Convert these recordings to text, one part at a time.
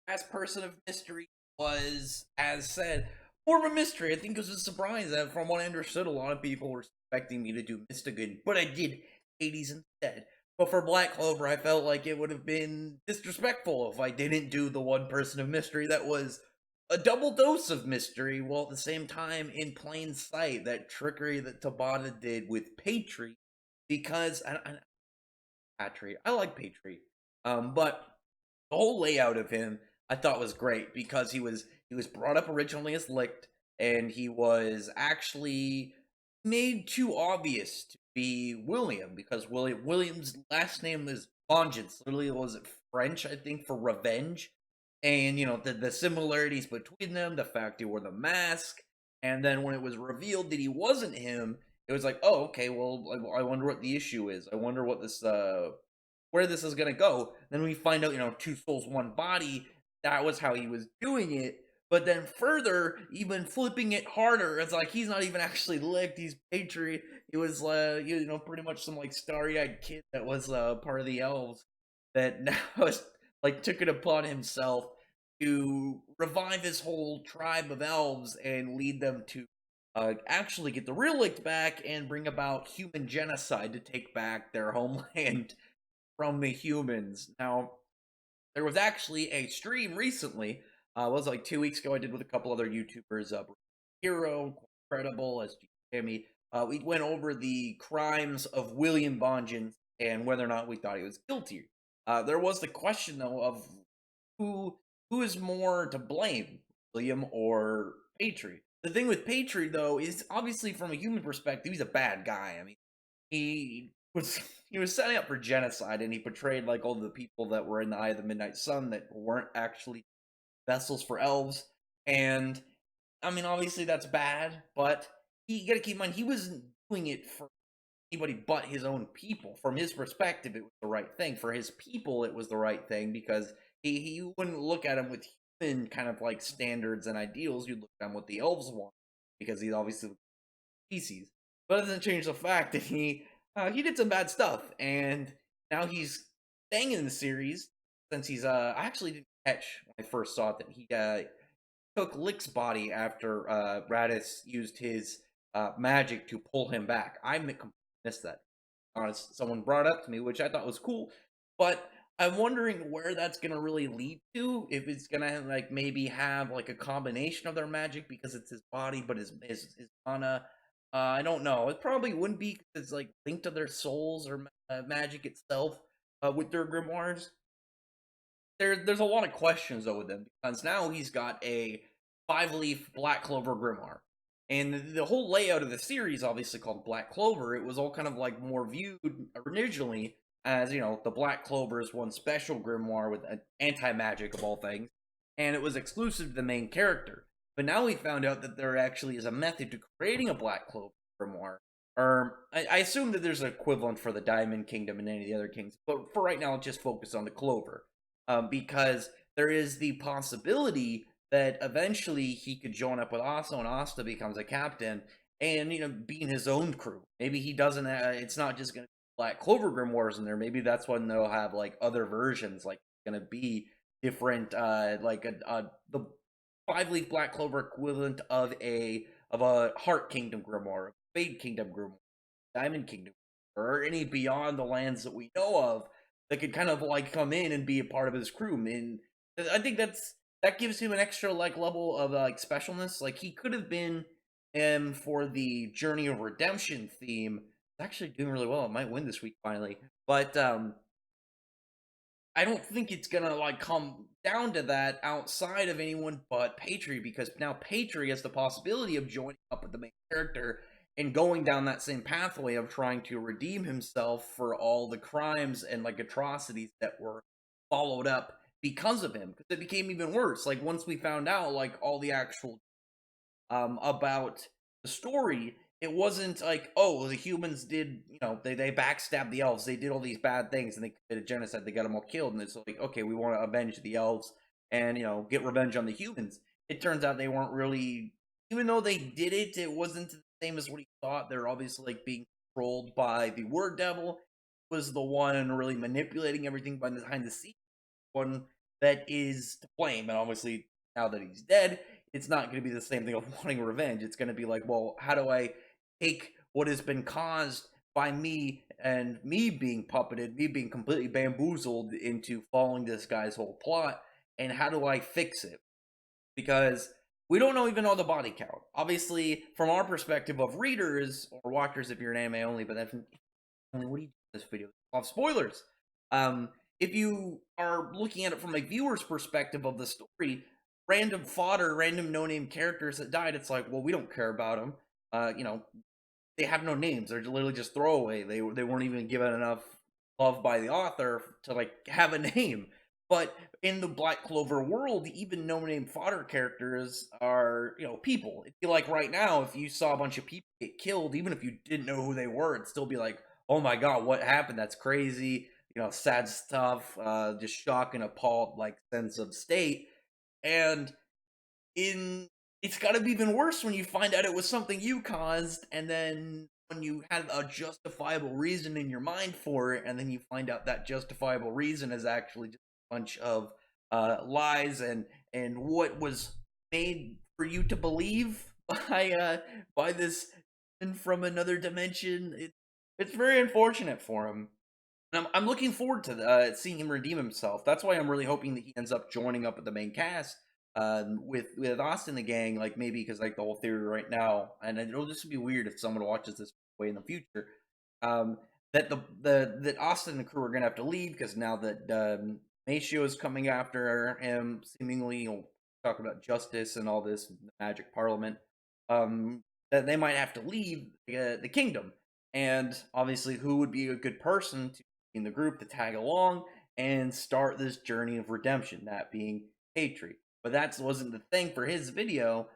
as person of mystery was, as said, more of a mystery. I think it was a surprise that, from what I understood, a lot of people were expecting me to do Mystigan, but I did Hades instead. But for Black Clover, I felt like it would have been disrespectful if I didn't do the one person of mystery that was a double dose of mystery, while at the same time in plain sight. That trickery that Tabata did with Patri, because Patri, I like Patri, but the whole layout of him I thought was great because he was brought up originally as Licht, and he was actually made too obvious to be William because William's last name is Vengeance. Literally, was it French? I think for revenge, and the similarities between them, the fact he wore the mask, and then when it was revealed that he wasn't him, it was like, oh, okay, well, I wonder what the issue is. I wonder what this where this is gonna go. Then we find out, two souls, one body. That was how he was doing it. But then further, even flipping it harder, it's like he's not even actually licked. He's Patri. He was, pretty much some like starry-eyed kid that was part of the elves that now is, like, took it upon himself to revive his whole tribe of elves and lead them to actually get the real licked back and bring about human genocide to take back their homeland from the humans. Now, there was actually a stream recently. It was like 2 weeks ago. I did with a couple other YouTubers, Hero, Credible, as Jimmy. We went over the crimes of William Bongens and whether or not we thought he was guilty. There was the question though of who who is more to blame, William or Patri. The thing with Patri though is obviously from a human perspective, he's a bad guy. I mean, he was he was setting up for genocide, and he portrayed like all the people that were in the Eye of the Midnight Sun that weren't actually vessels for elves. And I mean, obviously that's bad, but you got to keep in mind he wasn't doing it for anybody but his own people. From his perspective, it was the right thing. For his people, it was the right thing because he wouldn't look at him with human kind of like standards and ideals. You'd look at him what the elves want because he's obviously species. But it doesn't change the fact that he did some bad stuff, and now he's staying in the series since he's I actually didn't catch when I first saw it that he took Lick's body after Raditz used his magic to pull him back. Missed that. Honest, someone brought up to me, which I thought was cool, but I'm wondering where that's gonna really lead to. If it's gonna like maybe have like a combination of their magic because it's his body, but his mana. I don't know. It probably wouldn't be because it's like linked to their souls or magic itself with their grimoires. There's a lot of questions though with him because now he's got a 5-leaf Black Clover grimoire, and the whole layout of the series, obviously called Black Clover, it was all kind of like more viewed originally as the Black Clover is one special grimoire with an anti magic of all things, and it was exclusive to the main character. But now we found out that there actually is a method to creating a Black Clover grimoire. Or I assume that there's an equivalent for the Diamond Kingdom and any of the other kings, but for right now, let's just focus on the Clover because there is the possibility that eventually he could join up with Asta, and Asta becomes a captain, and be in his own crew. Maybe he doesn't. It's not just going to be Black Clover grimoires in there. Maybe that's when they'll have like other versions, like going to be different, like the 5-leaf Black Clover equivalent of a Heart Kingdom grimoire, Fade Kingdom grimoire, Diamond Kingdom, or any beyond the lands that we know of that could kind of like come in and be a part of his crew. And I think that gives him an extra like level of like specialness. Like he could have been for the Journey of Redemption theme. It's actually doing really well. It might win this week finally. But I don't think it's gonna like come down to that outside of anyone but Patri, because now Patri has the possibility of joining up with the main character and going down that same pathway of trying to redeem himself for all the crimes and like atrocities that were followed up because of him. Because it became even worse. Like once we found out like all the actual about the story, it wasn't like, oh, the humans did, they backstabbed the elves, they did all these bad things, and they committed genocide, they got them all killed, and it's like, okay, we want to avenge the elves and get revenge on the humans. It turns out they weren't really, even though they did it, it wasn't the same as what he thought. They're obviously like being controlled by the Word Devil, was the one really manipulating everything behind the scenes, one that is to blame. And obviously, now that he's dead, it's not going to be the same thing of wanting revenge. It's going to be like, well, how do I take what has been caused by me and me being puppeted, me being completely bamboozled into following this guy's whole plot, and how do I fix it? Because we don't even know the body count. Obviously, from our perspective of readers or watchers, if you're an anime only, but then what do you do in this video? Off spoilers. Um, if you are looking at it from a viewer's perspective of the story, random fodder, random no-name characters that died, it's like, well, we don't care about them. They have no names. They're literally just throwaway. They weren't even given enough love by the author to like have a name. But in the Black Clover world, even no name fodder characters are, people. It'd be like right now, if you saw a bunch of people get killed, even if you didn't know who they were, it'd still be like, oh my god, what happened? That's crazy. Sad stuff, just shock and appalled like sense of state. And in it's got to be even worse when you find out it was something you caused, and then when you had a justifiable reason in your mind for it, and then you find out that justifiable reason is actually just a bunch of lies and what was made for you to believe by this from another dimension. It's very unfortunate for him. And I'm looking forward to seeing him redeem himself. That's why I'm really hoping that he ends up joining up with the main cast, with Austin the gang, like maybe because like the whole theory right now, and it'll just be weird if someone watches this way in the future, um, that that Austin and the crew are gonna have to leave because now that Maceo is coming after him, seemingly he'll talk about justice and all this magic parliament, that they might have to leave the kingdom. And obviously, who would be a good person to in the group to tag along and start this journey of redemption? That being Patri. But that wasn't the thing for his video.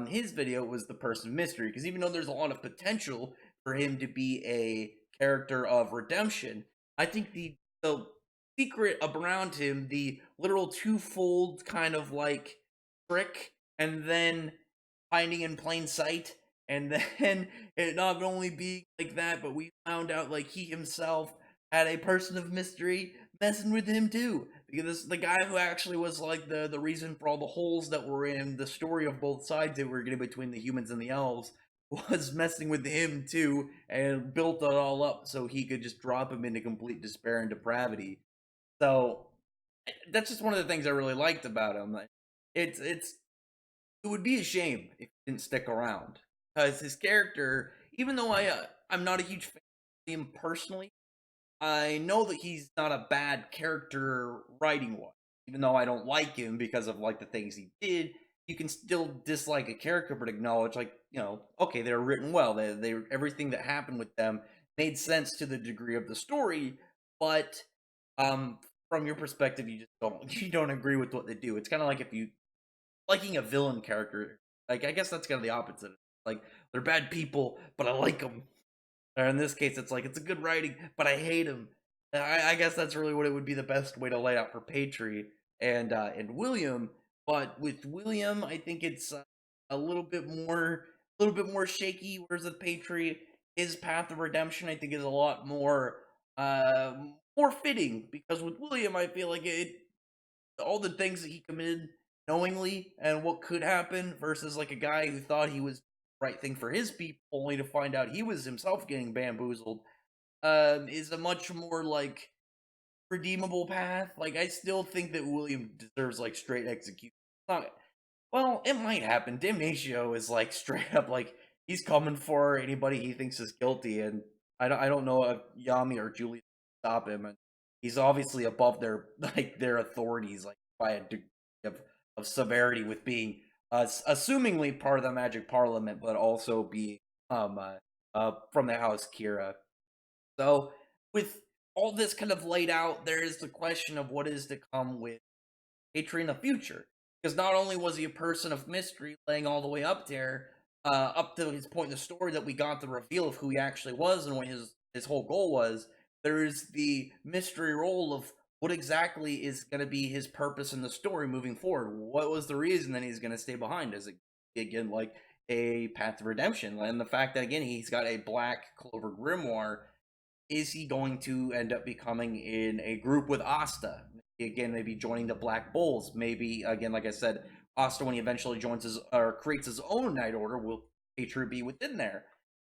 His video was the person of mystery, because even though there's a lot of potential for him to be a character of redemption, I think the secret around him, the literal twofold kind of like trick, and then hiding in plain sight, and then it not only being like that, but we found out like he himself had a person of mystery messing with him too, because the guy who actually was like the reason for all the holes that were in the story of both sides that were getting between the humans and the elves was messing with him too, and built it all up so he could just drop him into complete despair and depravity. So that's just one of the things I really liked about him. It would be a shame if he didn't stick around, because his character, even though I'm not a huge fan of him personally, I know that he's not a bad character writing wise. Even though I don't like him because of like the things he did, you can still dislike a character but acknowledge, like, okay, they're written well. They everything that happened with them made sense to the degree of the story, but um from your perspective, you just don't agree with what they do. It's kind of like if you liking a villain character. Like, I guess that's kind of the opposite. Like, they're bad people, but I like them. Or in this case, it's like, it's a good writing, but I hate him. I guess that's really what it would be the best way to lay out for Patri and William. But with William, I think it's a little bit more shaky. Whereas with Patri, his path of redemption, I think, is a lot uh, more fitting, because with William, I feel like all the things that he committed knowingly and what could happen, versus like a guy who thought he was the right thing for his people only to find out he was himself getting bamboozled, is a much more like redeemable path. Like, I still think that William deserves like straight execution. Not, well, it might happen. Damnatio is like straight up like he's coming for anybody he thinks is guilty, and I don't know if Yami or Julie stop him, and he's obviously above their like their authorities, like by a degree of severity, with being assumingly part of the Magic Parliament, but also being from the House Kira. So with all this kind of laid out, there is the question of what is to come with Patri in the future. Because not only was he a person of mystery laying all the way up there, up to his point in the story that we got the reveal of who he actually was and what his whole goal was, there is the mystery role of what exactly is going to be his purpose in the story moving forward. What was the reason that he's going to stay behind? Is it, again, like a path of redemption? And the fact that, again, he's got a Black Clover grimoire, is he going to end up becoming in a group with Asta? again, maybe joining the Black Bulls. Maybe again, like I said, Asta, when he eventually joins his or creates his own Night Order, will Patri be within there?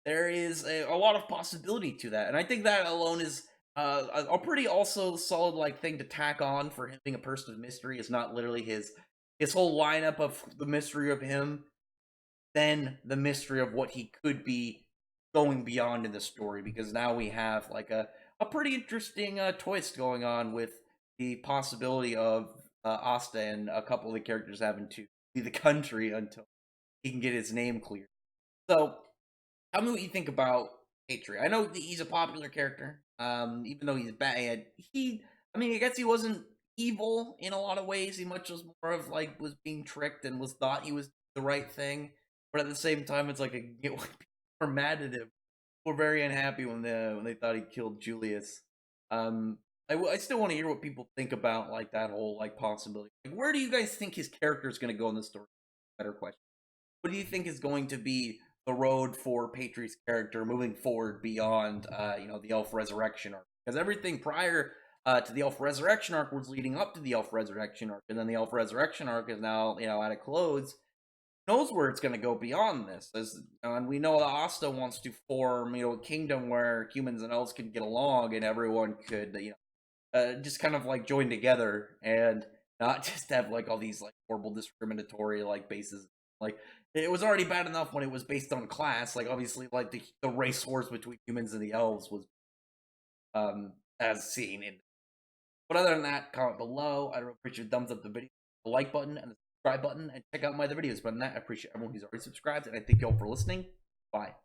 There is a lot of possibility to that, and I think that alone is a pretty also solid like thing to tack on for him being a person of mystery. Is not literally his whole lineup of the mystery of him, then the mystery of what he could be going beyond in the story, because now we have like a pretty interesting twist going on with the possibility of Asta and a couple of the characters having to leave the country until he can get his name cleared. So tell me what you think about Patri. I know that he's a popular character, even though he's bad. I mean, I guess he wasn't evil in a lot of ways. He much was more of like was being tricked and was thought he was the right thing. But at the same time, it's like a get what people are mad at him. We're very unhappy when they thought he killed Julius. Um, I still want to hear what people think about like that whole like possibility. Like, where do you guys think his character is going to go in the story? Better question. What do you think is going to be the road for Patri's character moving forward beyond the Elf Resurrection arc? Because everything prior to the Elf Resurrection arc was leading up to the Elf Resurrection arc, and then the Elf Resurrection arc is now at a close. Knows where it's going to go beyond this, and we know that Asta wants to form a kingdom where humans and elves could get along, and everyone could just kind of like join together and not just have like all these like horrible discriminatory like bases. Like it was already bad enough when it was based on class. Like obviously, like the race wars between humans and the elves was as seen in. But other than that, comment below. I'd really appreciate a thumbs up the video, the like button, and the subscribe button, and check out my other videos. But other than that, I appreciate everyone who's already subscribed, and I thank you all for listening. Bye.